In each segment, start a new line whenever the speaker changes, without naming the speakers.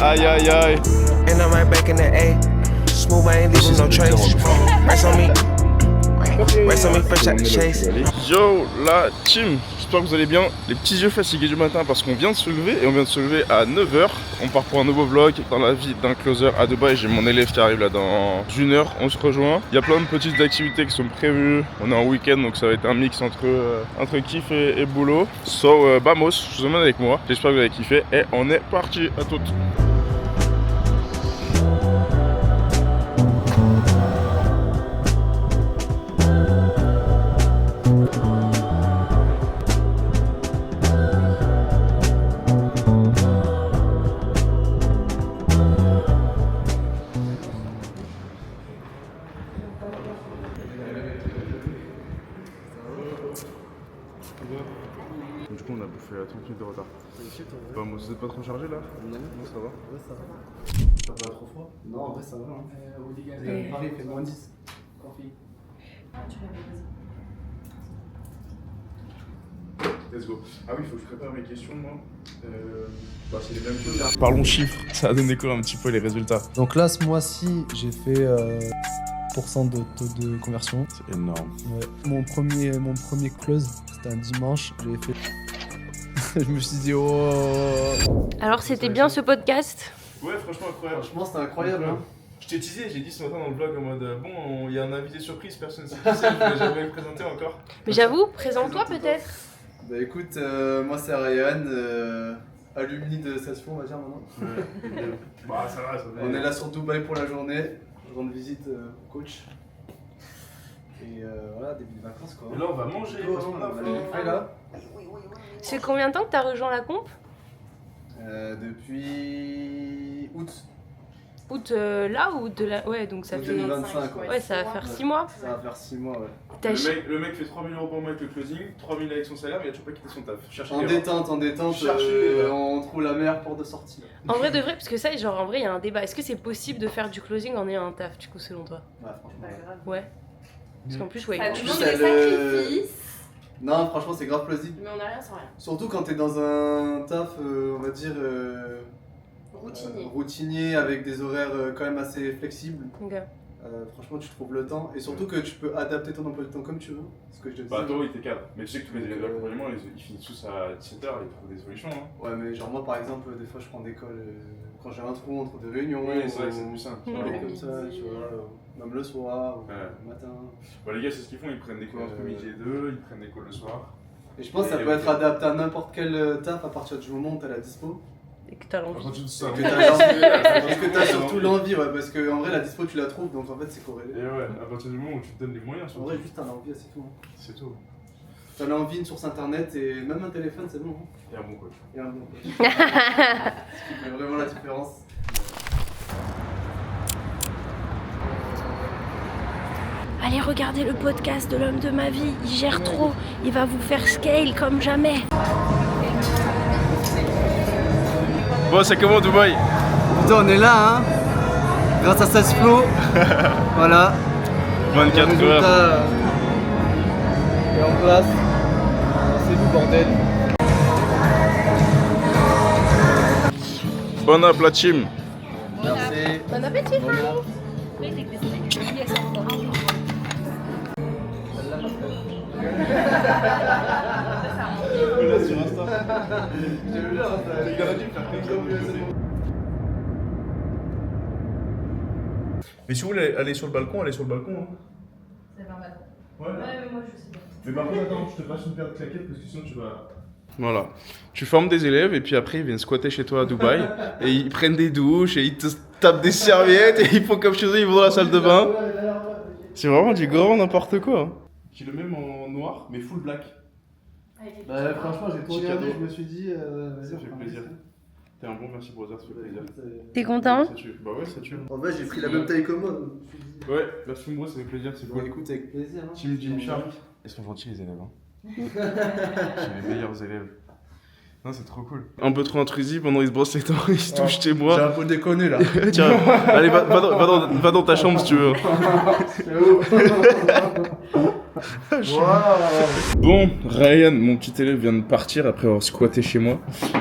Aïe aïe aïe.
And I'm right back in the A. Smooth, I ain't leaving no trace. Rest on me. Rest on me, fresh out the chase.
Yo la team, j'espère que vous allez bien. Les petits yeux fatigués du matin parce qu'on vient de se lever et on vient de se lever à 9h. On part pour un nouveau vlog dans la vie d'un closer à Dubaï. J'ai mon élève qui arrive là dans 1h, on se rejoint. Il y a plein de petites activités qui sont prévues. On est en week-end donc ça va être un mix entre kiff et boulot. So vamos, je vous emmène avec moi. J'espère que vous avez kiffé et on est parti, à toutes. Du coup on a bouffé à 30 minutes de retard. Bon, vous êtes pas trop chargé là? Non, ça va.
Ouais, ça va. T'as pas trop froid? Non, en vrai, ça va. Paris, il fait moins 10. Coffee.
Let's go. Ah oui, il faut que je prépare mes questions, moi. C'est les mêmes choses. Parlons chiffres, ça a donné quoi un petit peu les résultats?
Donc là, ce mois-ci, j'ai fait % de taux de conversion.
C'est énorme.
Ouais. Mon premier close, c'était un dimanche. J'avais fait. Je me suis dit, oh.
Alors, c'était bien ce podcast?
Ouais, franchement incroyable.
Franchement, c'était incroyable. Hein.
Je t'ai teasé, j'ai dit ce matin dans le vlog en mode bon, il y a un invité surprise, personne ne sait qui c'est, je ne l'ai jamais présenté encore.
Mais j'avoue, présente-toi peut-être.
Bah écoute, moi c'est Ryan, alumni de Sasfo, on va dire maintenant.
Ouais. Bah ça va, ça va.
On est là sur Dubaï pour la journée, rendre visite au coach. Et voilà, début de vacances quoi.
Et là on va manger, parce qu'on a faim.
Là.
Ça fait combien de temps que t'as rejoint la comp?
Depuis août.
Août là ou de la... Ouais, donc ça
Août
fait...
2025 ouais.
Ouais, ça va faire 6 mois.
Ça va faire 6 mois ouais.
Le mec fait 3 000 € par mois avec le closing, 3 000 avec son salaire, mais il a toujours pas quitté son taf.
En détente, on trouve la meilleure porte de sortie.
En vrai de vrai, parce que ça, genre en vrai, il y a un débat. Est-ce que c'est possible de faire du closing en ayant un taf, du coup, selon toi?
Ouais, franchement.
Ouais. Parce qu'en plus, ouais.
Ça
plus,
demande
elle,
des sacrifices.
Non, franchement, c'est grave plausible.
Mais on n'a rien sans rien.
Surtout quand t'es dans un taf, on va dire. Routinier avec des horaires quand même assez flexibles.
Ok.
Franchement, tu trouves le temps et surtout que tu peux adapter ton emploi du temps comme tu veux. Ce que je te dis.
Bah, toi, il était cadre. Mais tu sais que tous les élèves d'accompagnement, ils finissent tous à 17h, ils trouvent des solutions. Hein.
Ouais, mais genre, moi par exemple, des fois je prends des calls quand j'ai un trou entre deux réunions.
Oui, c'est vrai que c'est plus simple.
Comme ça, tu vois, même le soir, ou le matin.
Bon, les gars, c'est ce qu'ils font, ils prennent des calls entre midi et 2, ils prennent des calls le soir.
Et je pense que ça peut être adapté à n'importe quel taf à partir du moment où t'as la dispo.
Et que t'as l'envie.
Parce que t'as surtout l'envie, ouais, parce que en vrai la dispo tu la trouves donc en fait c'est corrélé.
Et ouais, à partir du moment où tu te donnes les moyens,
en vrai juste t'en as envie, c'est tout.
C'est tout.
T'en as envie, une source internet et même un téléphone c'est bon.
Et un bon coach.
Et un bon coach. Ce qui fait vraiment la différence.
Allez, regardez le podcast de l'homme de ma vie. Il gère trop. Il va vous faire scale comme jamais.
Bon, c'est comment Dubaï?
Putain, on est là, hein. Grâce à Sasflo. Voilà.
24 heures.
Et en place. C'est nous, bordel.
Bon app la team.
Merci.
Bon appétit, frérot.
Là sur Insta.
J'aime bien ça.
Il aurait dû faire comme ça. Mais si vous voulez aller sur le balcon, allez sur le balcon. Hein.
C'est pas mal.
Ouais.
Ouais, mais moi je sais pas.
Mais par contre, attends, je te passe une paire de claquettes parce que sinon tu vas. Voilà. Tu formes des élèves et puis après ils viennent squatter chez toi à Dubaï et ils prennent des douches et ils te tapent des serviettes et ils font comme chez eux, ils vont dans la salle de bain. C'est vraiment du grand n'importe quoi. J'ai le même en noir mais full black.
Bah franchement j'ai tout
Petit
regardé,
cadeau.
je me suis dit vas-y
Ça
on
fait
prend
plaisir.
un
T'es un bon merci brother, ça fait plaisir.
T'es content?
Ça tue. Bah ouais, ça tue.
En vrai j'ai pris la même taille que moi. Donc je me suis dit,
Ouais, merci moi, ça fait plaisir, c'est
bon
cool.
écoute avec plaisir. Hein.
Team Gymshark. Ils sont gentils les élèves. Hein. J'ai les meilleurs élèves. Non, c'est trop cool. Un peu trop intrusif pendant ils se brossent les dents, ils se touchent chez
J'ai
moi.
un peu déconné là.
Tiens, allez, va dans ta chambre si tu veux. Bon, Ryan, mon petit élève, vient de partir après avoir squatté chez moi.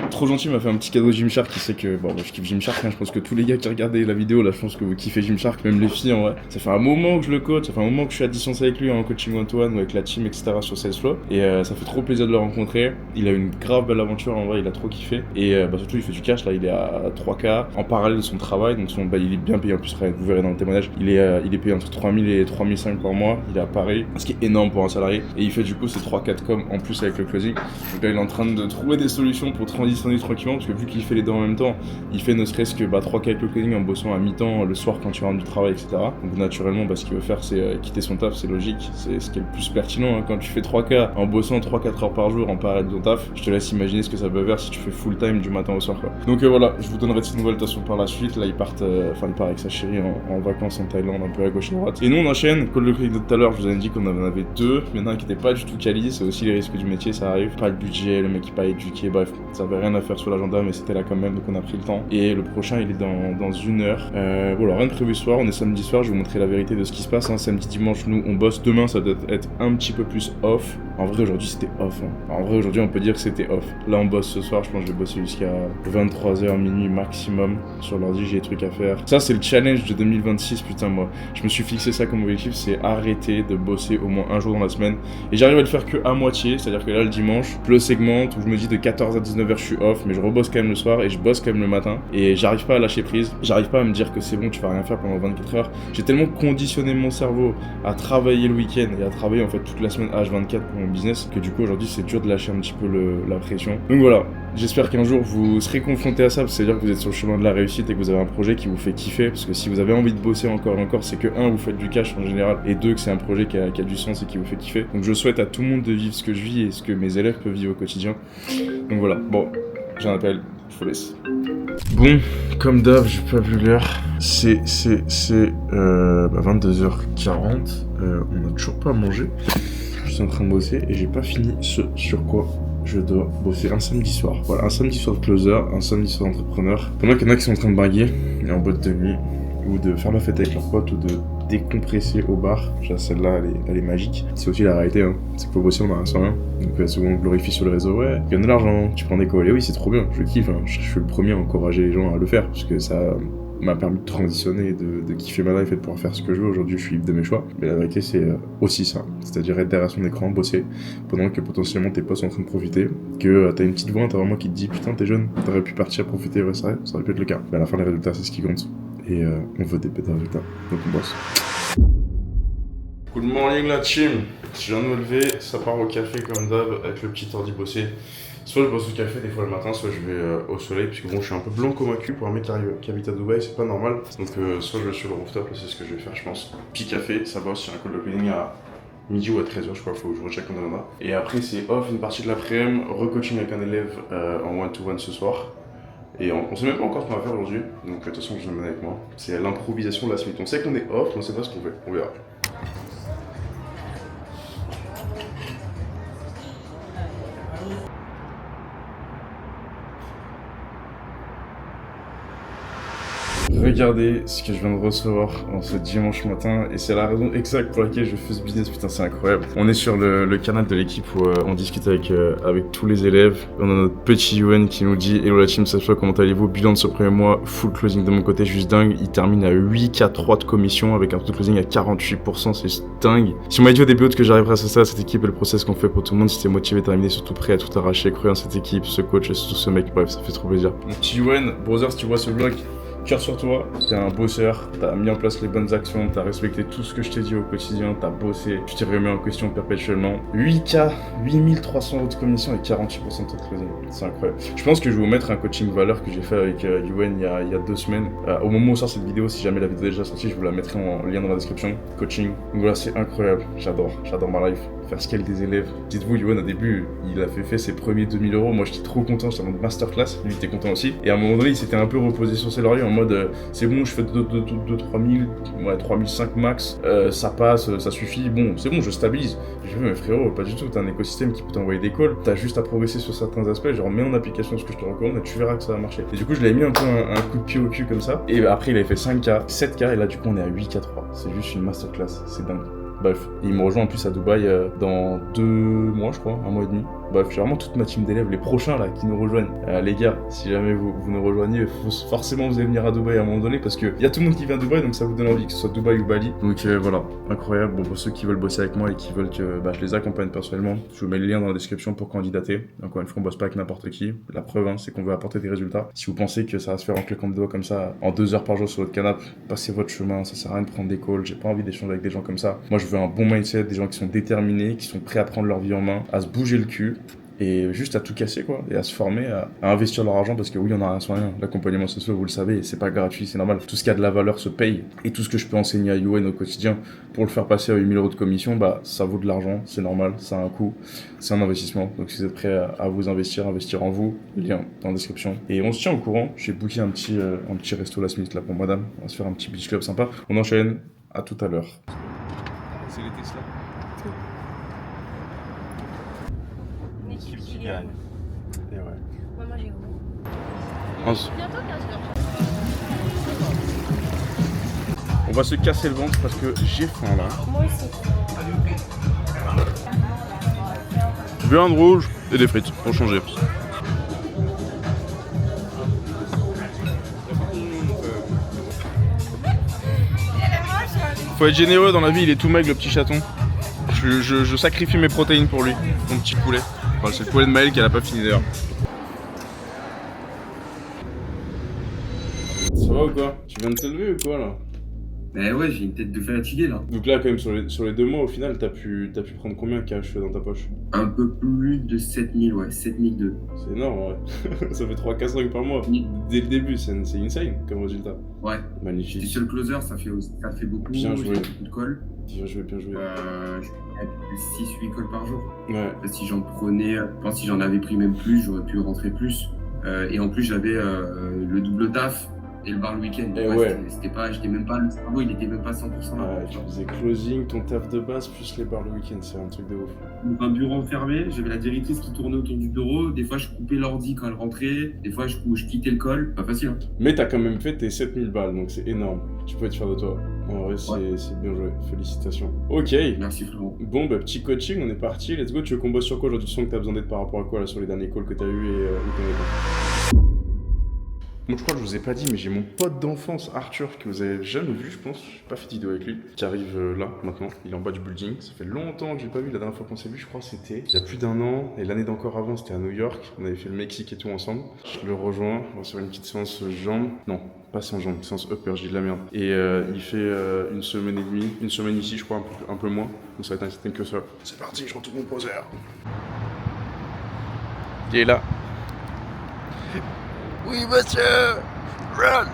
trop gentil, il m'a fait un petit cadeau Gymshark. Qui sait que bon, je kiffe Gymshark, hein. Je pense que tous les gars qui regardaient la vidéo là, je pense que vous kiffez Gymshark, même les filles en vrai. Ça fait un moment que je le coach, ça fait un moment que je suis à distance avec lui en coaching one-to-one ou avec la team, etc. sur Salesflow. Et ça fait trop plaisir de le rencontrer. Il a une grave belle aventure en vrai, il a trop kiffé. Et surtout, il fait du cash là, il est à 3K en parallèle de son travail. Donc il est bien payé en plus, vous verrez dans le témoignage. Il est payé entre 3000 et 3500 par mois. Il est à Paris, ce qui est énorme pour un salarié. Et il fait du coup ses 3-4 coms en plus avec le closing. Donc là, il est en train de trouver des solutions pour transitionner tranquillement parce que vu qu'il fait les deux en même temps, il fait ne serait-ce que 3K avec le closing en bossant à mi-temps le soir quand tu rentres du travail, etc. Donc naturellement, ce qu'il veut faire, c'est quitter son taf, c'est logique, c'est ce qui est le plus pertinent. Hein. Quand tu fais 3K en bossant 3-4 heures par jour en parallèle de ton taf, je te laisse imaginer ce que ça peut faire si tu fais full time du matin au soir, quoi. Donc voilà, je vous donnerai de ces nouvelles de toute façon par la suite. Là, il part avec sa chérie en vacances en Thaïlande, un peu à gauche et à droite. Et nous, on enchaîne. Call de closing de tout à l'heure, je vous avais dit qu'on en avait deux. Il y en a un qui n'était pas du tout quali, c'est aussi les risques du métier, ça arrive. Pas le budget, le mec qui pas éduqué, bref, ça avait rien à faire sur l'agenda, mais c'était là quand même, donc on a pris le temps. Et le prochain, il est dans 1 heure. Voilà, rien de prévu ce soir, on est samedi soir, je vais vous montrer la vérité de ce qui se passe. Hein. Samedi, dimanche, nous, on bosse. Demain, ça doit être un petit peu plus off. En vrai, aujourd'hui, c'était off. Hein. En vrai, aujourd'hui, on peut dire que c'était off. Là, on bosse ce soir, je pense que je vais bosser jusqu'à 23h, minuit maximum. Sur l'ordi, j'ai des trucs à faire. Ça, c'est le challenge de 2026, putain, moi. Je me suis fixé ça comme objectif, c'est arrêter de bosser au moins un jour dans la semaine. Et j'arrive à le faire que à moitié, c'est-à-dire que là, le dimanche, je le segmente où je me dis de 14h à 19h, je suis off, mais je rebosse quand même le soir et je bosse quand même le matin. Et j'arrive pas à lâcher prise, j'arrive pas à me dire que c'est bon, tu vas rien faire pendant 24 heures. J'ai tellement conditionné mon cerveau à travailler le week-end et à travailler en fait toute la semaine H24 pour mon business que du coup aujourd'hui c'est dur de lâcher un petit peu la pression. Donc voilà, j'espère qu'un jour vous serez confronté à ça, c'est-à-dire que vous êtes sur le chemin de la réussite et que vous avez un projet qui vous fait kiffer, parce que si vous avez envie de bosser encore et encore, c'est que 1, vous faites du cash en général, et 2, que c'est un projet qui a du sens et qui vous fait kiffer. Donc je souhaite à tout le monde de vivre ce que je vis et ce que mes élèves peuvent vivre au quotidien. Donc voilà, bon, j'ai un appel, je vous laisse. Bon, comme d'hab, j'ai pas vu l'heure. C'est 22h40. On a toujours pas mangé. Je suis en train de bosser et j'ai pas fini ce sur quoi je dois bosser un samedi soir. Voilà, un samedi soir de closer, un samedi soir d'entrepreneur. Pendant qu'il y en a qui sont en train de baguer et en boîte de nuit, ou de faire la fête avec leurs potes, ou de décompresser au bar. Celle-là, elle est magique. C'est aussi la réalité, hein. C'est qu'il faut bosser, on a rien. Donc souvent on glorifie sur le réseau, ouais, gagne de l'argent, tu prends des calls. Et oui, c'est trop bien, je kiffe, hein. Je suis le premier à encourager les gens à le faire, parce que ça m'a permis de transitionner, de kiffer ma life et de pouvoir faire ce que je veux. Aujourd'hui, je suis libre de mes choix. Mais la vérité, c'est aussi ça. C'est-à-dire être derrière son écran, bosser, pendant que potentiellement tes potes sont en train de profiter, que t'as une petite voix intérieurement qui te dit, putain, t'es jeune, t'aurais pu partir profiter, ouais, ça aurait pu être le cas. Mais à la fin, les résultats, c'est ce qui compte. Et on veut des bêtes résultats. Donc on bosse. Good morning la team. Je viens de me lever, ça part au café comme d'hab avec le petit ordi bossé. Soit je bosse au café des fois le matin, soit je vais au soleil, puisque bon je suis un peu blanc convaincu pour un mec qui habite à Dubaï, c'est pas normal. Donc soit je vais sur le rooftop, c'est ce que je vais faire je pense. Petit café, ça bosse, j'ai un call de cleaning à midi ou à 13h je crois, faut que je recheck mon agenda. Et après c'est off une partie de l'après-midi, recoaching avec un élève en one-to-one ce soir. Et on sait même pas encore ce qu'on va faire aujourd'hui, donc de toute façon je l'emmène avec moi. C'est l'improvisation de la suite. On sait qu'on est off, mais on sait pas ce qu'on fait, on verra. Regardez ce que je viens de recevoir en ce dimanche matin et c'est la raison exacte pour laquelle je fais ce business, putain c'est incroyable. On est sur le canal de l'équipe où on discute avec tous les élèves. On a notre petit Yoann qui nous dit « Hello la team, cette fois comment allez-vous ? Bilan de ce premier mois, full closing de mon côté, juste dingue. Il termine à 8K3 de commission avec un taux de closing à 48%, c'est juste dingue. Si on m'a dit au début que j'arriverais à ça, cette équipe et le process qu'on fait pour tout le monde, si t'es motivé, terminé, surtout prêt à tout arracher, croire en cette équipe, ce coach et surtout ce mec, bref ça fait trop plaisir. Mon petit Yoann, brother, si tu vois ce vlog, cœur sur toi, t'es un bosseur, t'as mis en place les bonnes actions, t'as respecté tout ce que je t'ai dit au quotidien, t'as bossé, tu t'es remis en question perpétuellement. 8K, 8300 € de commission et 48% de taux de closing, c'est incroyable. Je pense que je vais vous mettre un coaching valeur que j'ai fait avec Yoann il y a 2 semaines. Au moment où sort cette vidéo, si jamais la vidéo est déjà sortie, je vous la mettrai en lien dans la description. Coaching, donc voilà, c'est incroyable, j'adore ma life. Faire scale des élèves. Dites-vous, Yoann, au début, il a fait ses premiers 2000 €. Moi, j'étais trop content, j'étais en mode masterclass. Lui, il était content aussi. Et à un moment donné, il s'était un peu reposé sur ses lauriers en mode c'est bon, je fais 2-3000, ouais, 3005 max, ça passe, ça suffit. Bon, c'est bon, je stabilise. J'ai dit, mais frérot, pas du tout. T'as un écosystème qui peut t'envoyer des calls. T'as juste à progresser sur certains aspects. Genre, mets en application ce que je te recommande et tu verras que ça va marcher. Et du coup, je l'avais mis un peu un coup de pied au cul comme ça. Et après, il avait fait 5K, 7K. Et là, du coup, on est à 8K3. C'est juste une masterclass. C'est dingue. Bref, il me rejoint en plus à Dubaï dans 2 mois, je crois, 1 mois et demi. Bref, j'ai vraiment toute ma team d'élèves, les prochains là qui nous rejoignent. Les gars, si jamais vous nous rejoignez, forcément vous allez venir à Dubaï à un moment donné parce qu'il y a tout le monde qui vient à Dubaï, donc ça vous donne envie, que ce soit Dubaï ou Bali. Donc voilà, incroyable. Bon, pour ceux qui veulent bosser avec moi et qui veulent que je les accompagne personnellement, je vous mets les liens dans la description pour candidater. Encore une fois, on bosse pas avec n'importe qui. La preuve, c'est qu'on veut apporter des résultats. Si vous pensez que ça va se faire en claquant des doigts comme ça, en 2 heures par jour sur votre canapé, passez votre chemin, ça sert à rien de prendre des calls. J'ai pas envie d'échanger avec des gens comme ça. Moi, je veux un bon mindset, des gens qui sont déterminés, qui sont prêts à prendre leur vie en main, à se bouger le cul. Et juste à tout casser quoi, et à se former, à investir leur argent parce que oui, on a rien sans rien. L'accompagnement social, vous le savez, c'est pas gratuit, c'est normal. Tout ce qui a de la valeur se paye. Et tout ce que je peux enseigner à Youen au quotidien pour le faire passer à 8 000 € de commission, bah ça vaut de l'argent, c'est normal, ça a un coût, c'est un investissement. Donc si vous êtes prêts à vous investir en vous, le lien dans la description. Et on se tient au courant, j'ai booké un petit resto last minute là pour madame, on va se faire un petit beach club sympa. On enchaîne, à tout à l'heure. C'est les Tesla.
Qui
gagne. Et ouais.
Moi j'ai gros.
Bientôt 15h.
On va se casser le ventre parce que j'ai faim là.
Moi aussi.
Viande rouge et des frites pour changer. Faut être généreux dans la vie, il est tout maigre le petit chaton. Je sacrifie mes protéines pour lui, mon petit poulet. Enfin, c'est le poulet de Maël qui a pas fini d'ailleurs. Ça va ou quoi? Tu viens de te lever ou quoi là?
Bah ouais, j'ai une tête de fatigué là.
Donc là quand même sur les 2 mois au final t'as pu prendre combien de cash dans ta poche?
Un peu plus de 7000, ouais, 7002.
C'est énorme ouais. Ça fait 3-4 par mois. Dès le début, c'est insane comme résultat.
Ouais.
Magnifique.
J'étais seul closer, ça fait beaucoup.
Bien joué.
J'ai beaucoup de calls.
Bien joué.
Je fais 6-8 calls par jour.
Ouais.
Si j'en prenais, enfin si j'en avais pris même plus, j'aurais pu rentrer plus. Et en plus j'avais le double taf et le bar le week-end.
Et ouais.
J'étais même pas, le cerveau il était même pas 100% là.
Ouais, tu faisais closing, ton taf de base plus les bars le week-end, c'est un truc de ouf.
Donc un bureau fermé, j'avais la directrice qui tournait autour du bureau. Des fois je coupais l'ordi quand elle rentrait, des fois je quittais le call. Pas facile hein.
Mais t'as quand même fait tes 7000 balles, donc c'est énorme. Tu peux être fier de toi. En vrai, c'est bien joué. Félicitations. Ok.
Merci frérot.
Bon, bah, petit coaching, on est parti. Let's go. Tu veux qu'on bosse sur quoi aujourd'hui? Tu sens que t'as besoin d'aide par rapport à quoi là sur les derniers calls que t'as eu et où t'en es pas? Moi, je crois que je vous ai pas dit, mais j'ai mon pote d'enfance, Arthur, que vous avez jamais vu, je pense. J'ai pas fait de vidéo avec lui, qui arrive là, maintenant. Il est en bas du building. Ça fait longtemps que j'ai pas vu. La dernière fois qu'on s'est vu, je crois, c'était il y a plus d'1 an. Et l'année d'encore avant, c'était à New York. On avait fait le Mexique et tout ensemble. Je le rejoins. On va faire une petite séance jambes. Non, pas séance jambes, séance upper, j'ai de la merde. Et il fait 1 semaine et demie. 1 semaine ici, je crois, un peu moins. Donc ça va être un certain que ça. C'est parti, je retourne mon poser. Il est là. Oui, monsieur! Run!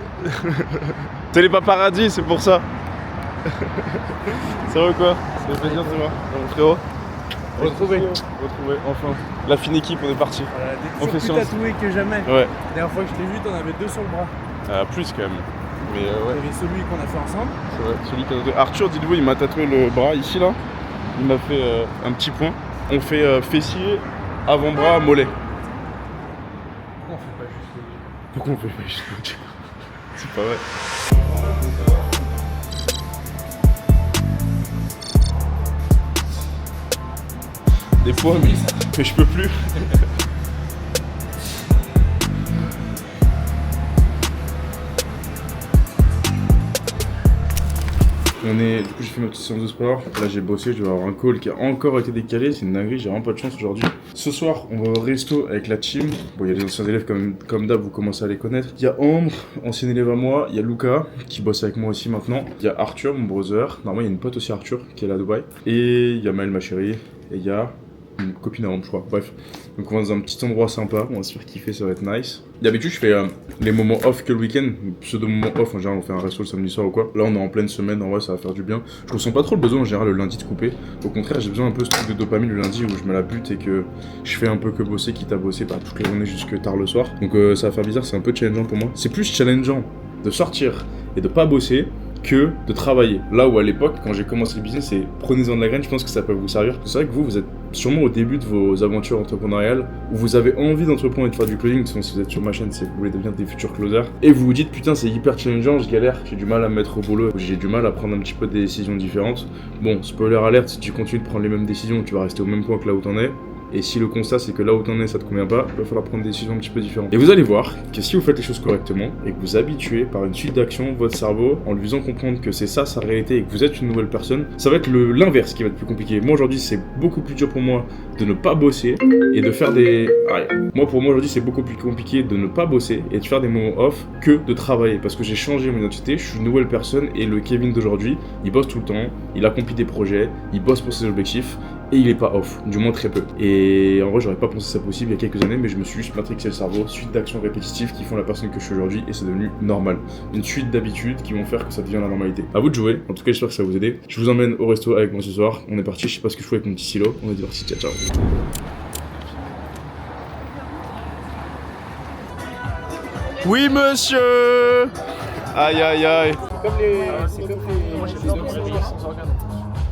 T'es les paparazzis, c'est pour ça! Ça va ou quoi? Ça fait plaisir de te voir, mon frérot. Retrouvé, enfin. La fine équipe, on est parti.
Voilà,
On fait
plus
séance.
tatoué que jamais.
Ouais.
La dernière fois que je t'ai vu, t'en avais 2 sur le bras.
Plus quand même. Mais
Il
ouais,
y avait celui qu'on a fait ensemble.
c'est vrai. Celui qui a tatoué. Arthur, dites-vous, il m'a tatoué le bras ici là. Il m'a fait un petit point. On fait fessier, avant-bras, mollet. Pourquoi on fait pas juste le dos? C'est pas vrai. Des poids, mais je peux plus. Du coup j'ai fait ma petite séance de sport. Là j'ai bossé, je vais avoir un call qui a encore été décalé. C'est une dinguerie, j'ai vraiment pas de chance aujourd'hui. Ce soir on va au resto avec la team. Bon il y a des anciens élèves comme d'hab, vous commencez à les connaître. Il y a Ambre, ancien élève à moi. Il y a Luca qui bosse avec moi aussi maintenant. Il y a Arthur, mon brother. Normalement il y a une pote aussi Arthur qui est là à Dubaï. Et il y a Maël ma chérie. Et il y a une copine à Ambre je crois. Bref. Donc on va dans un petit endroit sympa, on va se faire kiffer, ça va être nice. D'habitude je fais les moments off que le week-end, pseudo moments off, en général on fait un resto le samedi soir ou quoi. Là on est en pleine semaine, en vrai ça va faire du bien. Je ressens pas trop le besoin en général le lundi de couper. Au contraire j'ai besoin un peu de ce truc de dopamine le lundi où je me la bute et que je fais un peu que bosser, quitte à bosser pas toute la journée jusque tard le soir. Donc ça va faire bizarre, c'est un peu challengeant pour moi. C'est plus challengeant de sortir et de pas bosser que de travailler. Là où à l'époque, quand j'ai commencé le business, c'est prenez-en de la graine, je pense que ça peut vous servir. C'est vrai que vous êtes sûrement au début de vos aventures entrepreneuriales où vous avez envie d'entreprendre et de faire du closing. Sinon, si vous êtes sur ma chaîne, c'est que vous voulez devenir des futurs closers. Et vous vous dites, putain, c'est hyper challengeant, je galère, j'ai du mal à me mettre au boulot, j'ai du mal à prendre un petit peu des décisions différentes. Bon, spoiler alerte, si tu continues de prendre les mêmes décisions, tu vas rester au même point que là où t'en es. Et si le constat c'est que là où t'en es ça te convient pas, il va falloir prendre des décisions un petit peu différentes. Et vous allez voir que si vous faites les choses correctement et que vous habituez par une suite d'actions votre cerveau en lui faisant comprendre que c'est ça sa réalité et que vous êtes une nouvelle personne, ça va être l'inverse qui va être plus compliqué. Moi aujourd'hui c'est beaucoup plus dur pour moi de ne pas bosser et de faire des... Pour moi aujourd'hui c'est beaucoup plus compliqué de ne pas bosser et de faire des moments off que de travailler parce que j'ai changé mon identité, je suis une nouvelle personne et le Kevin d'aujourd'hui, il bosse tout le temps, il accomplit des projets, il bosse pour ses objectifs. Et il est pas off, du moins très peu. Et en vrai, j'aurais pas pensé ça possible il y a quelques années, mais je me suis juste matrixé le cerveau, suite d'actions répétitives qui font la personne que je suis aujourd'hui, et c'est devenu normal. Une suite d'habitudes qui vont faire que ça devient la normalité. À vous de jouer, en tout cas, j'espère que ça va vous aider. Je vous emmène au resto avec moi ce soir. On est parti, je sais pas ce que je fais avec mon petit silo. On est parti, ciao ciao. Oui, monsieur. Aïe aïe aïe.
C'est comme les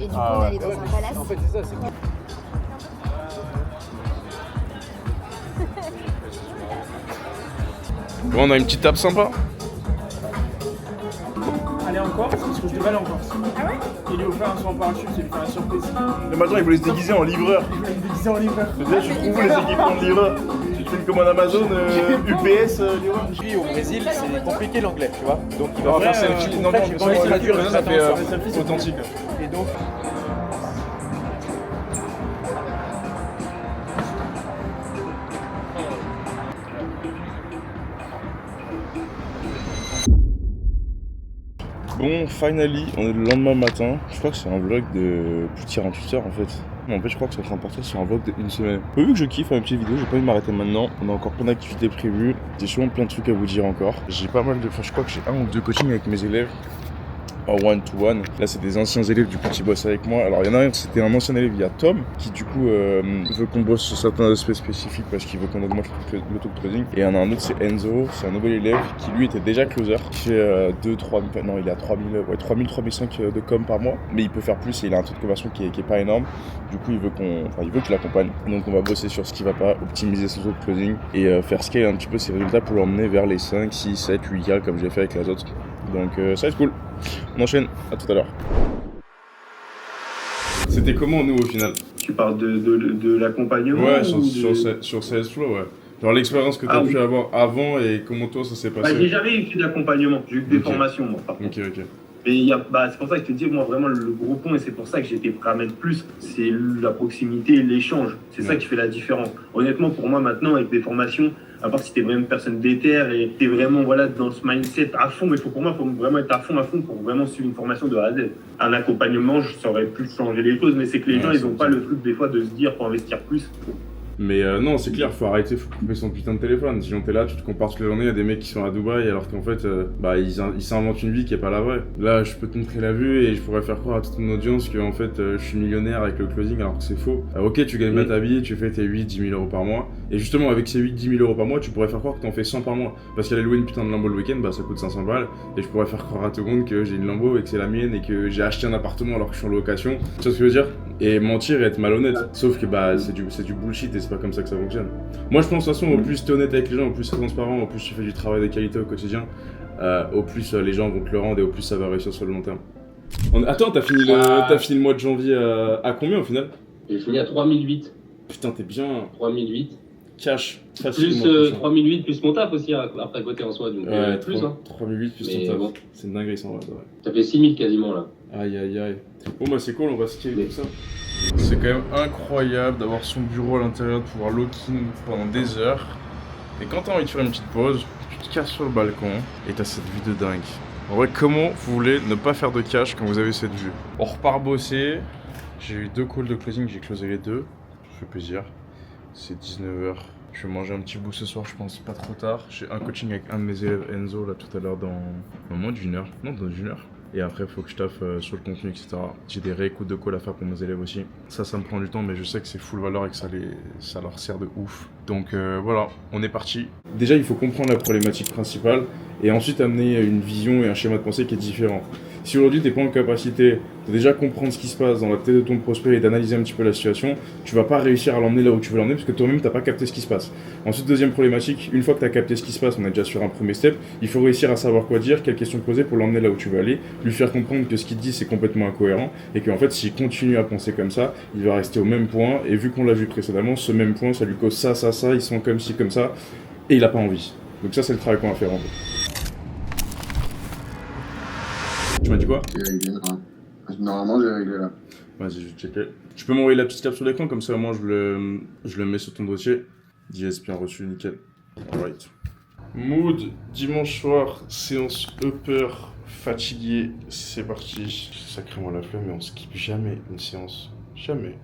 et du coup, on allait dans un palace. En fait, c'est ça, c'est cool.
Bon, on a une petite table sympa.
Allez encore, parce que je devais aller encore.
Ah ouais?
Il lui a offert un saut en parachute, c'est lui faire une surprise.
Mais maintenant, il voulait se déguiser en livreur.
Il voulait me déguiser en livreur.
Déjà, je trouve les équipements de livreur. Tu te fais une commande Amazon, UPS, livreur.
Lui au Brésil, c'est compliqué l'anglais, tu vois. Donc il
On
va
va faire
faire
selfie. Non, non,
j'ai pas envie de traduire,
ça fait
selfie,
authentique.
Et donc
Bon, finally, on est le lendemain matin. Je crois que c'est un vlog de plus de 48 heures en fait. En fait, je crois que c'est en train de partir sur un vlog d'une semaine. Vu que je kiffe une petite vidéo, j'ai pas envie de m'arrêter maintenant. On a encore plein d'activités prévues. J'ai sûrement plein de trucs à vous dire encore. J'ai pas mal de. Enfin, je crois que j'ai un ou deux coachings avec mes élèves. En one-to-one. Là, c'est des anciens élèves du coup qui bossent avec moi. Alors, il y en a un, c'était un ancien élève, il y a Tom, qui du coup veut qu'on bosse sur certains aspects spécifiques parce qu'il veut qu'on augmente le taux de closing. Et il y en a un autre, c'est Enzo, c'est un nouvel élève qui lui était déjà closer, qui fait 2-3 non, il a 3000-3500 de com par mois, mais il peut faire plus et il a un taux de conversion qui est pas énorme. Du coup, il veut que je l'accompagne. Donc, on va bosser sur ce qui va pas, optimiser son taux de closing et faire scale un petit peu ses résultats pour l'emmener vers les 5, 6, 7, 8K comme j'ai fait avec les autres. Donc, ça va être cool. On enchaîne, à tout à l'heure. C'était comment nous au final?
Tu parles de l'accompagnement?
Ouais,
ou
sur Salesflow, ouais. Genre l'expérience que tu as pu avoir avant et comment toi ça s'est passé?
J'ai jamais eu d'accompagnement, j'ai eu que des formations moi par contre.
Ok.
Et c'est pour ça que je te dis, moi vraiment le gros point, et c'est pour ça que j'étais prêt à mettre plus, c'est la proximité et l'échange. C'est ça qui fait la différence. Honnêtement, pour moi maintenant, avec des formations, à part si t'es vraiment une personne déter et t'es vraiment dans ce mindset à fond, mais pour moi, il faut vraiment être à fond pour vraiment suivre une formation de A à Z. Un accompagnement, ça aurait pu changer les choses, mais c'est que les gens, ils n'ont pas le truc des fois de se dire faut investir plus.
Mais non, c'est clair, faut arrêter, faut couper son putain de téléphone. Sinon t'es là, tu te compares toute la journée à des mecs qui sont à Dubaï alors qu'en fait, ils s'inventent une vie qui est pas la vraie. Là, je peux te montrer la vue et je pourrais faire croire à toute mon audience que en fait, je suis millionnaire avec le closing alors que c'est faux. Ok, tu gagnes bien ta vie, tu fais tes 8-10 000 euros par mois. Et justement, avec ces 8-10 000 euros par mois, tu pourrais faire croire que t'en fais 100 par mois. Parce qu'aller louer une putain de Lambo le week-end, ça coûte 500 balles. Et je pourrais faire croire à tout le monde que j'ai une Lambo et que c'est la mienne et que j'ai acheté un appartement alors que je suis en location. Tu vois ce que je veux dire? Et mentir et être malhonnête. Sauf que c'est du bullshit et c'est pas comme ça que ça fonctionne. Moi je pense de toute façon, au plus t'es honnête avec les gens, au plus c'est transparent, au plus tu fais du travail de qualité au quotidien, au plus les gens vont te le rendre et au plus ça va réussir sur le long terme. Attends, t'as fini le mois de janvier à combien au final?
J'ai fini à 3008.
Putain, t'es bien.
3008.
Cash. Facile.
Plus 3008 plus mon taf aussi après à côté en soi. Donc plus
3008 plus ton taf. Bon. C'est une dinguerie ça en vrai.
Ça fait 6000 quasiment là.
Aïe. Bon c'est cool, on va scaler tout ça. C'est quand même incroyable d'avoir son bureau à l'intérieur, de pouvoir lock-in pendant des heures. Et quand t'as envie de faire une petite pause, tu te casses sur le balcon et t'as cette vue de dingue. En vrai, comment vous voulez ne pas faire de cash quand vous avez cette vue? On repart bosser. J'ai eu 2 calls de closing, j'ai closé les 2. Ça fait plaisir. C'est 19h. Je vais manger un petit bout ce soir, je pense, pas trop tard. J'ai un coaching avec un de mes élèves, Enzo, là tout à l'heure dans moins d'une heure. Non, dans une heure. Et après, il faut que je taffe sur le contenu, etc. J'ai des réécoutes de calls à faire pour mes élèves aussi. Ça me prend du temps, mais je sais que c'est full valeur et que ça leur sert de ouf. Donc voilà, on est parti. Déjà, il faut comprendre la problématique principale et ensuite amener une vision et un schéma de pensée qui est différent. Si aujourd'hui tu n'es pas en capacité de déjà comprendre ce qui se passe dans la tête de ton prospect et d'analyser un petit peu la situation, tu vas pas réussir à l'emmener là où tu veux l'emmener parce que toi-même tu n'as pas capté ce qui se passe. Ensuite, deuxième problématique, une fois que tu as capté ce qui se passe, on est déjà sur un premier step, il faut réussir à savoir quoi dire, quelles questions poser pour l'emmener là où tu veux aller, lui faire comprendre que ce qu'il dit c'est complètement incohérent et qu'en fait s'il continue à penser comme ça, il va rester au même point et vu qu'on l'a vu précédemment, ce même point ça lui cause ça, ils sont comme ci, comme ça et il n'a pas envie. Donc ça c'est le travail qu'on va faire en fait. Tu m'as dit quoi?
Normalement, j'ai réglé là.
Vas-y, je vais checker. Tu peux m'envoyer la petite cap sur l'écran, comme ça, moi, je le mets sur ton dossier. Yes, bien reçu, nickel. Alright. Mood, dimanche soir, séance upper, fatigué, c'est parti. Sacrément la flemme, mais on skip jamais une séance. Jamais.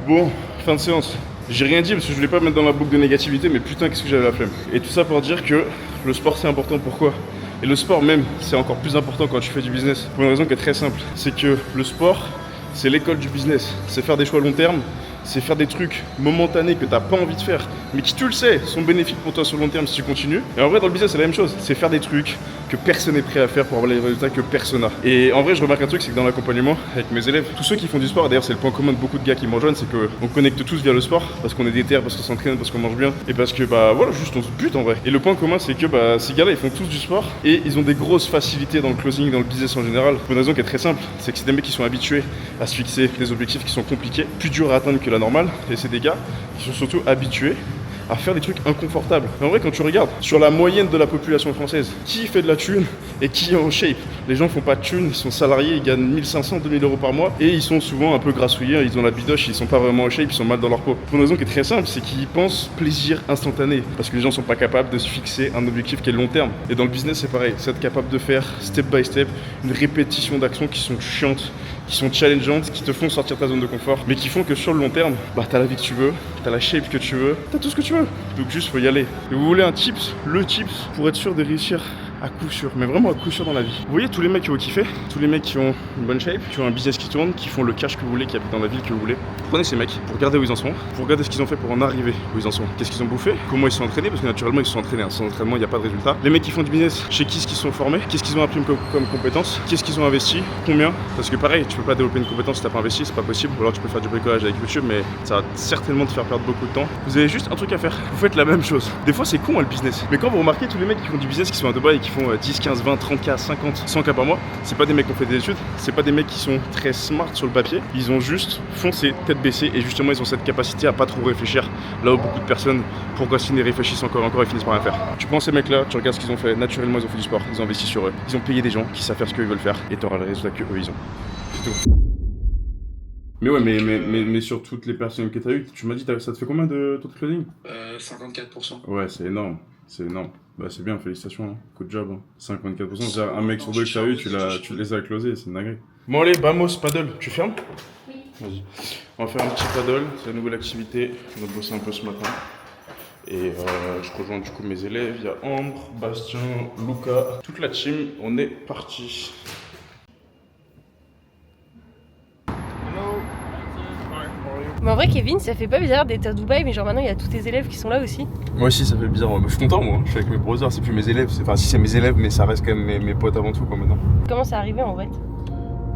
Bon, fin de séance. J'ai rien dit parce que je voulais pas me mettre dans la boucle de négativité, mais putain qu'est-ce que j'avais la flemme. Et tout ça pour dire que le sport c'est important, pourquoi? Et le sport même, c'est encore plus important quand tu fais du business. Pour une raison qui est très simple, c'est que le sport, c'est l'école du business. C'est faire des choix long terme, c'est faire des trucs momentanés que t'as pas envie de faire, mais qui, tu le sais, sont bénéfiques pour toi sur le long terme si tu continues. Et en vrai, dans le business, c'est la même chose. C'est faire des trucs que personne n'est prêt à faire pour avoir les résultats que personne n'a. Et en vrai, je remarque un truc, c'est que dans l'accompagnement avec mes élèves, tous ceux qui font du sport, d'ailleurs, c'est le point commun de beaucoup de gars qui me rejoignent, c'est qu'on connecte tous via le sport, parce qu'on est déter, parce qu'on s'entraîne, parce qu'on mange bien, et parce que, bah voilà, juste on se bute en vrai. Et le point commun, c'est que, bah, ces gars-là, ils font tous du sport, et ils ont des grosses facilités dans le closing, dans le business en général. Pour une raison qui est très simple, c'est que c'est des mecs qui sont habitués à se fixer des objectifs qui sont compliqués, plus durs à atteindre que la normale, et c'est des gars qui sont surtout habitués à faire des trucs inconfortables. Mais en vrai, quand tu regardes sur la moyenne de la population française, qui fait de la thune et qui est en shape? Les gens font pas de thune, ils sont salariés, ils gagnent 1500, 2000 euros par mois et ils sont souvent un peu grassouillés, ils ont la bidoche, ils sont pas vraiment en shape, ils sont mal dans leur peau. Pour une raison qui est très simple, c'est qu'ils pensent plaisir instantané parce que les gens sont pas capables de se fixer un objectif qui est long terme. Et dans le business, c'est pareil, c'est être capable de faire step by step une répétition d'actions qui sont chiantes, qui sont challengeantes, qui te font sortir de ta zone de confort, mais qui font que sur le long terme, bah t'as la vie que tu veux, t'as la shape que tu veux, t'as tout ce que tu veux. Donc juste faut y aller. Et vous voulez un tips? Le tips pour être sûr de réussir à coup sûr, mais vraiment à coup sûr dans la vie. Vous voyez tous les mecs qui vont kiffer, tous les mecs qui ont une bonne shape, qui ont un business qui tourne, qui font le cash que vous voulez, qui habitent dans la ville que vous voulez. Prenez ces mecs, pour regarder où ils en sont, pour regarder ce qu'ils ont fait pour en arriver où ils en sont. Qu'est-ce qu'ils ont bouffé, comment ils se sont entraînés, parce que naturellement ils se sont entraînés, sans entraînement il n'y a pas de résultat. Les mecs qui font du business, chez qui est-ce qu'ils sont formés, qu'est-ce qu'ils ont appris comme compétences, qu'est-ce qu'ils ont investi, combien. Parce que pareil, tu peux pas développer une compétence si t'as pas investi, c'est pas possible. Ou alors tu peux faire du bricolage avec YouTube, mais ça va certainement te faire perdre beaucoup de temps. Vous avez juste un truc à faire, vous faites la même chose. Des fois c'est con le business, mais quand vous remarquez tous les mecs qui font du business, qui sont à Dubaï et qui font 10, 15, 20, 30K, 50, 100K par mois, c'est pas des mecs qui ont fait des études, c'est pas des mecs qui sont très smart sur le papier, ils ont juste foncé, tête baissée, et justement ils ont cette capacité à pas trop réfléchir, là où beaucoup de personnes procrastinent et réfléchissent encore et finissent par rien faire. Tu prends ces mecs là, tu regardes ce qu'ils ont fait, naturellement ils ont fait du sport, ils ont investi sur eux, ils ont payé des gens qui savent faire ce qu'ils veulent faire, et t'auras le résultat que eux ils ont. C'est tout. Mais ouais, mais sur toutes les personnes que t'as eues, tu m'as dit, ça te fait combien de taux de closing?
54%.
Ouais, c'est énorme. C'est énorme. Bah c'est bien, félicitations, hein. Good job. Hein. 54%, c'est un mec sur deux que t'as eu, tu les as closés, c'est une dinguerie. Bon allez, Bamos, paddle, tu fermes? Oui. Vas-y. On va faire un petit paddle, c'est la nouvelle activité. On a bossé un peu ce matin. Et je rejoins du coup mes élèves, il y a Ambre, Bastien, Luca, toute la team, on est parti.
Mais en vrai, Kevin, ça fait pas bizarre d'être à Dubaï, mais genre maintenant il y a tous tes élèves qui sont là aussi.
Moi aussi, ça fait bizarre. Je suis content, moi. Je suis avec mes brothers, c'est plus mes élèves. Enfin, si c'est mes élèves, mais ça reste quand même mes potes avant tout, quoi, maintenant.
Comment c'est arrivé en vrai?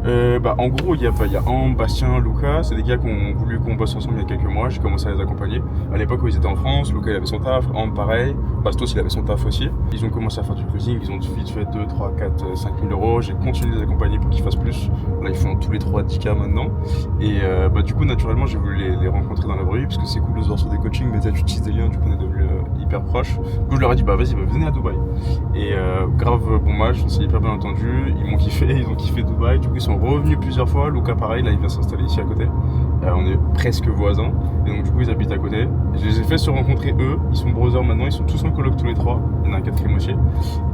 En gros, il y a Ambre, Bastien, Luca, c'est des gars qui ont voulu qu'on bosse ensemble il y a quelques mois, j'ai commencé à les accompagner. À l'époque où ils étaient en France, Luca il avait son taf, Ambre pareil, Bastos il avait son taf aussi. Ils ont commencé à faire du cruising, ils ont vite fait 2, 3, 4, 5 000 euros, j'ai continué de les accompagner pour qu'ils fassent plus. Là ils font tous les 3 10K maintenant. Et du coup naturellement j'ai voulu les rencontrer dans la vraie vie parce que c'est cool de se voir sur des coachings, mais tu tisses des liens, du coup on est devenus hyper proches. Du coup je leur ai dit vas-y venez à Dubaï. Et grave bon match, on s'est hyper bien entendu, ils m'ont kiffé, ils ont kiffé Dubaï, du coup ils sont revenus plusieurs fois. Luca pareil, là il vient s'installer ici à côté. On est presque voisins et donc du coup ils habitent à côté. Je les ai fait se rencontrer eux, ils sont brothers maintenant, ils sont tous en coloc tous les trois. Il y en a un quatrième aussi.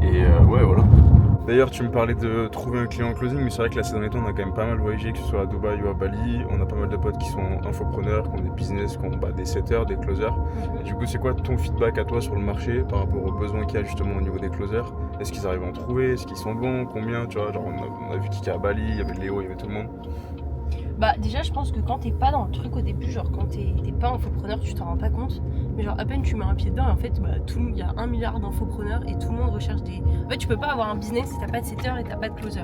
Et ouais voilà. D'ailleurs, tu me parlais de trouver un client en closing, mais c'est vrai que là, ces derniers temps, on a quand même pas mal voyagé, que ce soit à Dubaï ou à Bali. On a pas mal de potes qui sont infopreneurs, qui ont des business, qui ont des setters, des closers. Et du coup, c'est quoi ton feedback à toi sur le marché par rapport aux besoins qu'il y a justement au niveau des closers? Est-ce qu'ils arrivent à en trouver? Est-ce qu'ils sont bons? Combien? Tu vois, genre, on a vu Kika à Bali, il y avait Léo, il y avait tout le monde.
Bah déjà je pense que quand t'es pas dans le truc au début, genre quand t'es pas infopreneur, tu t'en rends pas compte. Mais genre à peine tu mets un pied dedans et en fait bah, il y a 1 milliard d'infopreneurs et tout le monde recherche des... En fait tu peux pas avoir un business si t'as pas de setter et t'as pas de closer.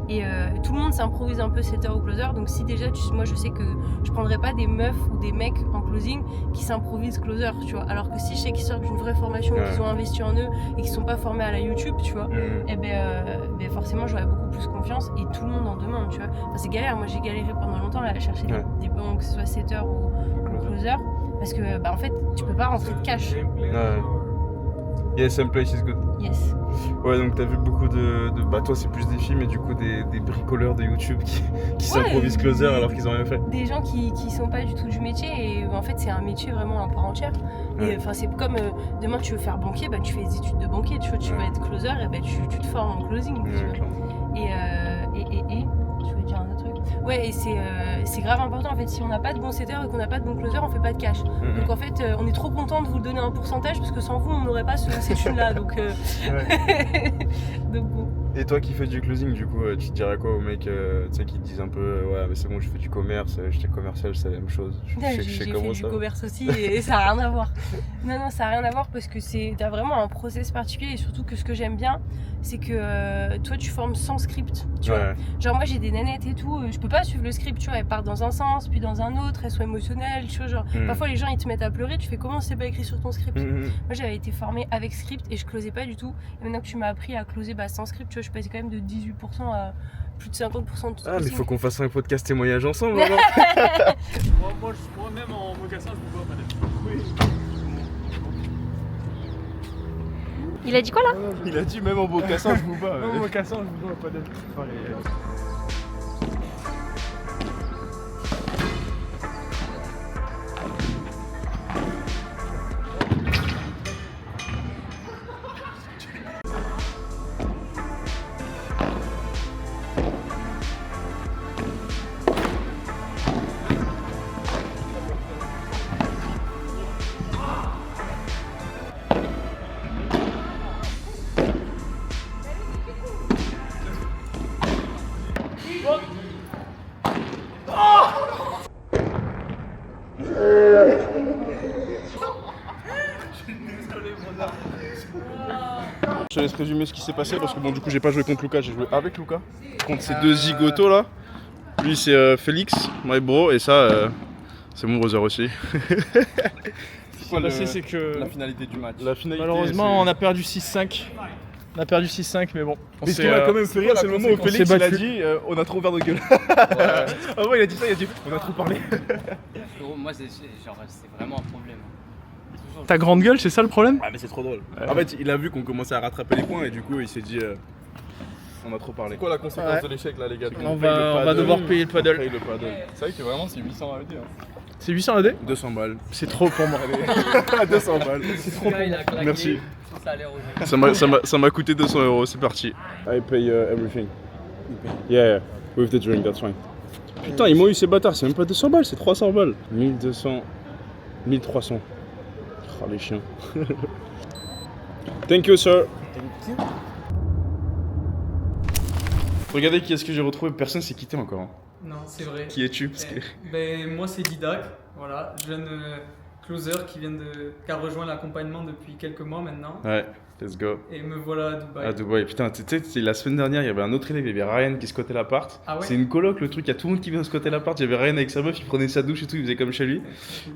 Et tout le monde s'improvise un peu setter ou closer, donc si déjà moi je sais que je prendrais pas des meufs ou des mecs en closing qui s'improvisent closer, tu vois. Alors que si je sais qu'ils sortent d'une vraie formation, qu'ils ont investi en eux et qu'ils sont pas formés à la YouTube, tu vois, et ben forcément j'aurais beaucoup plus confiance et tout le monde en demande, tu vois. Enfin, c'est galère, moi j'ai galéré pendant longtemps là, à chercher des bons, que ce soit setter ou closer, parce que bah en fait tu peux pas rentrer de cash.
Yes, some place is good.
Yes.
Ouais, donc t'as vu beaucoup de... Bah toi c'est plus des filles, mais du coup des bricoleurs de YouTube qui s'improvisent closer alors qu'ils ont rien fait.
Des gens qui sont pas du tout du métier et en fait c'est un métier vraiment à part entière. Et enfin c'est comme demain tu veux faire banquier, bah tu fais des études de banquier, tu vois, tu vas être closer et bah tu te formes en closing. Tu vois. Et je voulais dire un autre truc. Ouais, et c'est grave important en fait. Si on n'a pas de bon setter et qu'on n'a pas de bon closer, on fait pas de cash. Donc en fait, on est trop content de vous donner un pourcentage parce que sans vous, on n'aurait pas ces thunes-là. Donc, donc bon.
Et toi qui fais du closing, du coup, tu te dirais quoi aux mecs qui te disent un peu ouais, mais c'est bon, je fais du commerce, j'étais commercial, c'est la même chose.
J'ai fait du commerce aussi et ça n'a rien à voir. Non, ça n'a rien à voir parce que t'as vraiment un process particulier et surtout que ce que j'aime bien, c'est que toi tu formes sans script. Tu vois. Genre moi j'ai des nanettes et tout, je peux pas suivre le script, tu vois, elles partent dans un sens, puis dans un autre, elles sont émotionnelles, tu vois, genre parfois les gens ils te mettent à pleurer, tu fais comment c'est pas écrit sur ton script. Moi j'avais été formée avec script et je closais pas du tout. Et maintenant que tu m'as appris à closer sans script, tu vois, je passais quand même de 18% à plus de 50% de tout.
Ah mais il faut qu'on fasse un podcast témoignage ensemble alors.
moi même en mocassin je me vois pas.
Il a dit quoi là?
Il a dit même en mocassin je vous bats.
Même en mocassin je vous vois pas d'être.
Je te laisse résumer ce qui s'est passé parce que bon du coup j'ai pas joué contre Lucas, j'ai joué avec Lucas. Contre ces deux zigotos là. Lui c'est Félix, my bro, et ça c'est mon brother aussi.
Ce qui s'est passé c'est que
la finalité du match.
Malheureusement on a perdu 6-5. On a perdu 6-5 mais bon.
Mais ce qui m'a quand même fait rire, c'est le moment où Félix il a dit on a trop ouvert nos gueules. Ah ouais il a dit ça, il a dit on a trop parlé.
Moi c'est vraiment un problème.
Ta grande gueule, c'est ça le problème?
Ah mais c'est trop drôle. En fait il a vu qu'on commençait à rattraper les points et du coup il s'est dit on a trop parlé. C'est quoi la conséquence de l'échec là les gars?
On va devoir payer le paddle.
C'est vrai que vraiment c'est 800 AED.
C'est 800 AED?
200 balles.
C'est trop pour moi.
200 balles.
C'est trop pour moi.
Merci. Ça m'a coûté 200 €, c'est parti. I pay everything. Yeah, with the drink, that's fine. Putain, ils m'ont eu ces bâtards, c'est même pas 200 balles, c'est 300 balles. 1200, 1300. Oh les chiens. Thank you, sir. Thank you. Regardez qui est-ce que j'ai retrouvé, personne s'est quitté encore.
Non, c'est vrai.
Qui es-tu
Moi c'est Didac, voilà, jeune closer qui a rejoint l'accompagnement depuis quelques mois maintenant.
Ouais, let's go.
Et me voilà à Dubaï.
À Dubaï, putain, tu sais, la semaine dernière, il y avait un autre élève, il y avait Ryan qui squattait l'appart.
Ah ouais.
C'est une coloc le truc, il y a tout le monde qui vient squatter l'appart. Il y avait Ryan avec sa meuf, il prenait sa douche et tout, il faisait comme chez lui.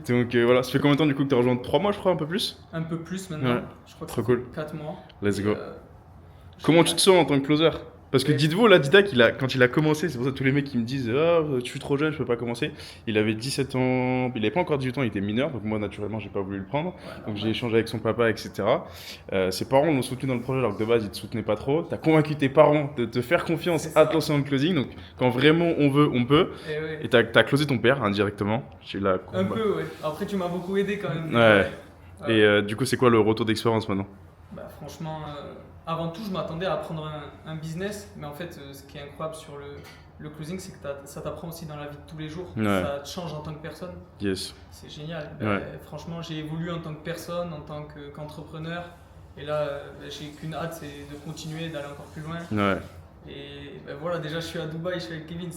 Donc voilà, ça fait combien de temps du coup que tu as rejoint? 3 mois je crois, un peu plus?
Un peu plus maintenant,
ouais.
Je crois que
trop cool.
4 mois.
Let's go. Comment tu te sens en tant que closer? Parce que dites-vous, là, Didac, quand il a commencé, c'est pour ça que tous les mecs qui me disent ah, je suis trop jeune, je peux pas commencer. Il avait 17 ans, il avait pas encore 18 ans, il était mineur, donc moi, naturellement, j'ai pas voulu le prendre. Donc j'ai échangé avec son papa, etc. Ses parents l'ont soutenu dans le projet, alors que de base, ils te soutenaient pas trop. T'as convaincu tes parents de te faire confiance à te lancer dans le closing, donc quand vraiment on veut, on peut. Et t'as closé ton père indirectement.
Un peu, ouais. Après, tu m'as beaucoup aidé quand même.
Ouais. Et du coup, c'est quoi le retour d'expérience maintenant?
Franchement, avant tout, je m'attendais à prendre un business, mais en fait, ce qui est incroyable sur le closing, c'est que ça t'apprend aussi dans la vie de tous les jours.
Ouais.
Ça te change en tant que personne.
Yes.
C'est génial.
Ouais.
Franchement, j'ai évolué en tant que personne, en tant qu'entrepreneur. Et là, j'ai qu'une hâte, c'est de continuer, d'aller encore plus loin.
Ouais.
Et voilà, déjà, je suis à Dubaï, je suis avec Kevin.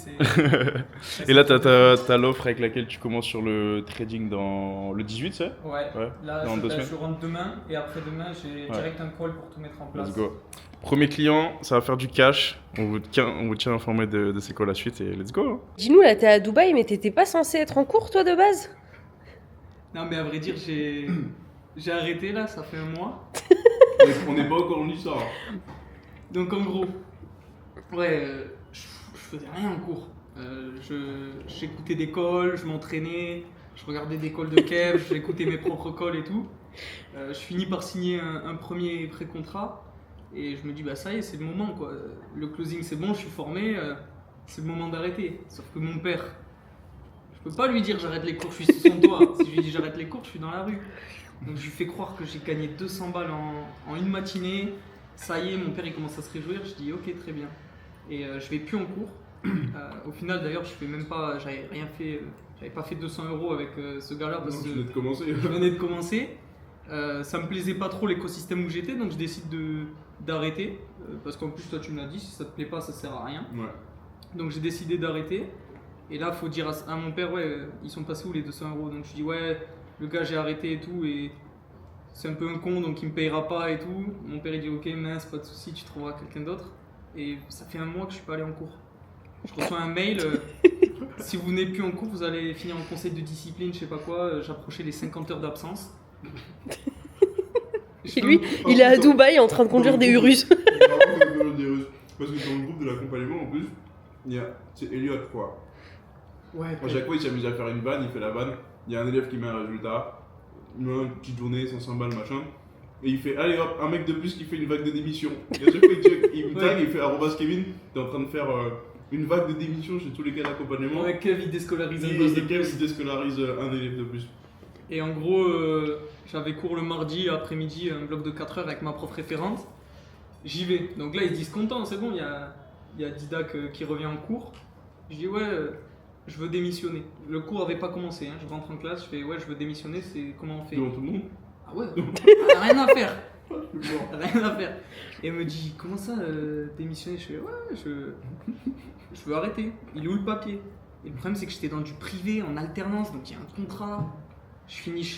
Et là, t'as l'offre avec laquelle tu commences sur le trading dans le 18, c'est?
Ouais. Là,
dans 2 semaines.
je rentre demain et après-demain, j'ai direct un call pour tout mettre en place.
Let's go. Premier client, ça va faire du cash. On vous tient informé de c'est quoi la suite et let's go. Hein.
Dis-nous, là, t'es à Dubaï, mais t'étais pas censé être en cours, toi, de base?
Non, mais à vrai dire, j'ai arrêté là, ça fait un mois.
On n'est pas encore en l'histoire.
Donc en gros, ouais, je faisais rien en cours. J'écoutais des calls, je m'entraînais, je regardais des calls de Kev, j'écoutais mes propres calls et tout. Je finis par signer un premier pré-contrat et je me dis bah ça y est, c'est le moment quoi. Le closing c'est bon, je suis formé, c'est le moment d'arrêter. Sauf que mon père, je peux pas lui dire j'arrête les cours, je suis sous son toit. Si je lui dis j'arrête les cours, je suis dans la rue. Donc je lui fais croire que j'ai gagné 200 balles en une matinée. Ça y est, mon père il commence à se réjouir. Je dis ok, très bien. Et je vais plus en cours. Au final d'ailleurs, j'avais rien fait. J'avais pas fait 200 € avec ce gars-là parce que je venais de commencer. Ça me plaisait pas trop l'écosystème où j'étais, donc je décide d'arrêter. Parce qu'en plus toi tu me l'as dit, si ça te plaît pas, ça sert à rien. Ouais. Donc j'ai décidé d'arrêter. Et là, faut dire à mon père, ouais, ils sont passés où les 200 €? Donc je dis ouais. Le gars j'ai arrêté et tout et c'est un peu un con donc il me payera pas et tout. Mon père il dit ok mince pas de soucis, tu trouveras quelqu'un d'autre. Et ça fait un mois que je suis pas allé en cours. Je reçois un mail, si vous n'êtes plus en cours vous allez finir en conseil de discipline, je sais pas quoi, j'approchais les 50 heures d'absence.
Et lui il est à Dubaï en train de conduire des Urus.
Parce que dans le groupe de l'accompagnement en plus, c'est Elliot quoi.
Ouais.
À chaque fois il s'amuse à faire une vanne, il fait la vanne. Il y a un élève qui met un résultat, une petite journée, 500 balles, machin. Et il fait, allez hop, un mec de plus qui fait une vague de démission. Et à chaque fois, il me tag, il fait @Kevin, t'es en train de faire une vague de démission chez tous les cas d'accompagnement.
Ouais, Kev il déscolarise un
boss de Kev, il déscolarise un élève de plus.
Et en gros, j'avais cours le mardi après-midi, un bloc de 4 heures avec ma prof référente. J'y vais. Donc là, ils se disent contents, c'est bon, il y a Didac qui revient en cours. Je dis, ouais. Je veux démissionner. Le cours avait pas commencé, hein. Je rentre en classe, je fais ouais je veux démissionner, c'est comment on fait?
Devant tout le monde?
Ah ouais, rien à faire. Rien à faire. Et elle me dit comment ça démissionner? Je fais ouais je veux arrêter. Il est où le papier? Et le problème c'est que j'étais dans du privé en alternance, donc il y a un contrat. Je finis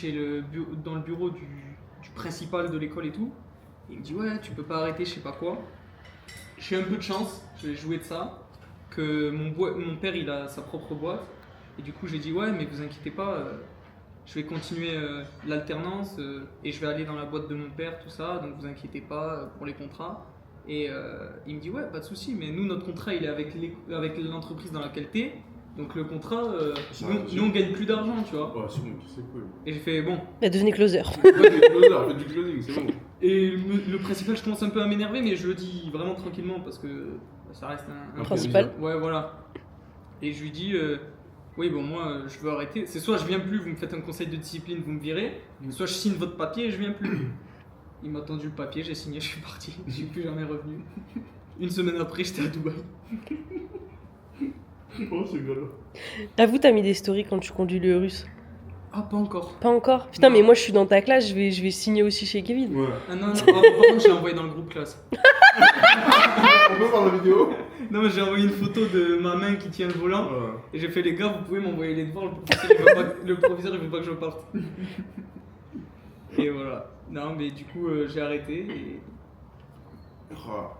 dans le bureau du principal de l'école et tout. Et il me dit ouais tu peux pas arrêter, je sais pas quoi. J'ai un peu de chance, je vais jouer de ça. Que mon père il a sa propre boîte et du coup j'ai dit ouais mais vous inquiétez pas je vais continuer l'alternance et je vais aller dans la boîte de mon père tout ça donc vous inquiétez pas pour les contrats et il me dit ouais pas de souci mais nous notre contrat il est avec l'entreprise dans laquelle t'es donc le contrat nous on gagne plus d'argent tu vois.
Ouais c'est bon c'est cool.
Et j'ai fait bon
bah devenez closer.
Ouais faites du closing c'est bon.
Et le principal je commence un peu à m'énerver mais je le dis vraiment tranquillement parce que ça reste un
principal.
Ouais, voilà. Et je lui dis, oui, bon, moi, je veux arrêter. C'est soit je viens plus, vous me faites un conseil de discipline, vous me virez, soit je signe votre papier et je viens plus. Il m'a tendu le papier, j'ai signé, je suis parti. Je suis plus jamais revenu. Une semaine après, j'étais à Dubaï.
Oh, c'est galère.
Avoue, t'as mis des stories quand tu conduis le Urus?
Ah, pas encore.
Pas encore? Putain, non. Mais moi, je suis dans ta classe, je vais signer aussi chez Kevin.
Ouais.
Ah non, par contre, j'ai envoyé dans le groupe classe.
On peut voir la vidéo?
Non mais j'ai envoyé une photo de ma main qui tient le volant et j'ai fait les gars vous pouvez m'envoyer les devoirs, le professeur il veut pas que je parte. Et voilà. Non mais du coup j'ai arrêté et...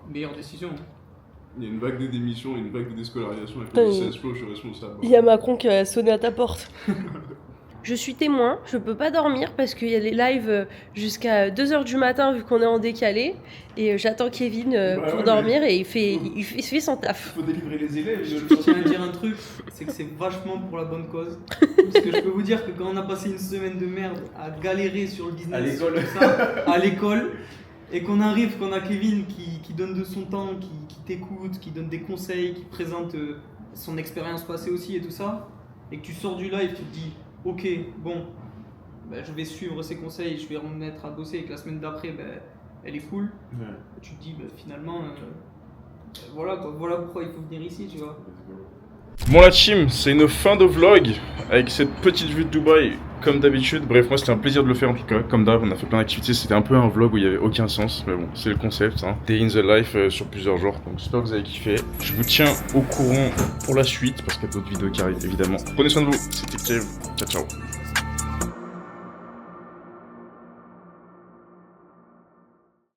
Meilleure décision.
Il y a une vague de démission et une vague de déscolarisation avec le CSP, je suis responsable.
Il y a Macron qui a sonné à ta porte. Je suis témoin, je peux pas dormir parce qu'il y a les lives jusqu'à 2h du matin vu qu'on est en décalé et j'attends Kevin pour dormir et il fait son taf.
Il faut délivrer les élèves.
Je tiens à dire un truc, c'est que c'est vachement pour la bonne cause. Parce que je peux vous dire que quand on a passé une semaine de merde à galérer sur le business,
à l'école,
à l'école et qu'on arrive, qu'on a Kevin qui donne de son temps, qui t'écoute, qui donne des conseils, qui présente son expérience passée aussi et tout ça, et que tu sors du live, tu te dis ok, bon, je vais suivre ses conseils, je vais me mettre à bosser et que la semaine d'après, elle est cool.
Ouais.
Tu te dis, bah, finalement, voilà quoi, voilà pourquoi il faut venir ici, tu vois.
Bon la team, c'est une fin de vlog avec cette petite vue de Dubaï comme d'habitude. Bref, moi c'était un plaisir de le faire en tout cas. Comme d'hab, on a fait plein d'activités. C'était un peu un vlog où il n'y avait aucun sens. Mais bon, c'est le concept. Hein. Day in the life sur plusieurs jours. Donc j'espère que vous avez kiffé. Je vous tiens au courant pour la suite parce qu'il y a d'autres vidéos qui arrivent évidemment. Prenez soin de vous. C'était Kev. Ciao ciao.